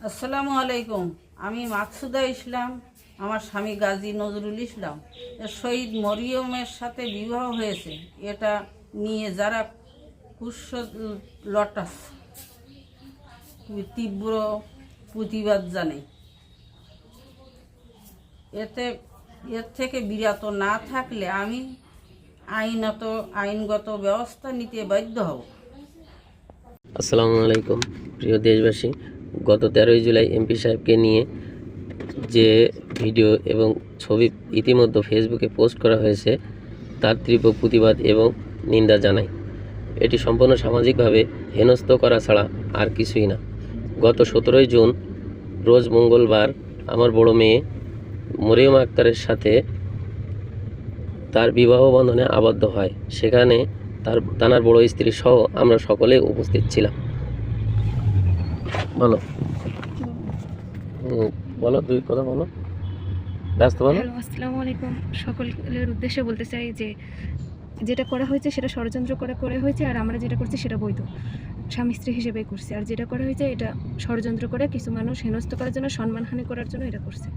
আসসালামু আলাইকুম। আমি মাকসুদা ইসলাম, আমার স্বামী গাজী নজরুল ইসলাম শহীদ মরিয়মের সাথে বিবাহ হয়েছে, এটা নিয়ে যারা কুৎস লটাস তীব্র প্রতিবাদ জানাই। এর থেকে বিরত না থাকলে আমি আইনগত ব্যবস্থা নিতে বাধ্য হব। আসসালামু আলাইকুম প্রিয় দেশবাসী, গত 13ই জুলাই এমপি সাহেবকে নিয়ে যে ভিডিও এবং ছবি ইতিমধ্যে ফেসবুকে পোস্ট করা হয়েছে তার তীব্র প্রতিবাদ এবং নিন্দা জানাই। এটি সম্পূর্ণ সামাজিকভাবে হেনস্থ করা ছাড়া আর কিছুই না। গত 17ই জুন রোজ মঙ্গলবার আমার বড় মেয়ে মরিয়ম আক্তারের সাথে তার বিবাহ বন্ধনে আবদ্ধ হয়। সেখানে তার বড় স্ত্রী সহ আমরা সকলে উপস্থিত ছিলাম। বলো বলো, দুই কথা বলো, ব্যস্ত বলো। আসসালামু আলাইকুম। সকলের উদ্দেশ্যে বলতে চাই যে যেটা করা হয়েছে সেটা ষড়যন্ত্র করা হয়েছে, আর আমরা যেটা করছি সেটা বৈধ, স্বামী স্ত্রী হিসেবে করছি। আর যেটা করা হয়েছে এটা ষড়যন্ত্র করে কিছু মানুষ হেনস্থ করার জন্য, সম্মানহানি করার জন্য এটা করছে।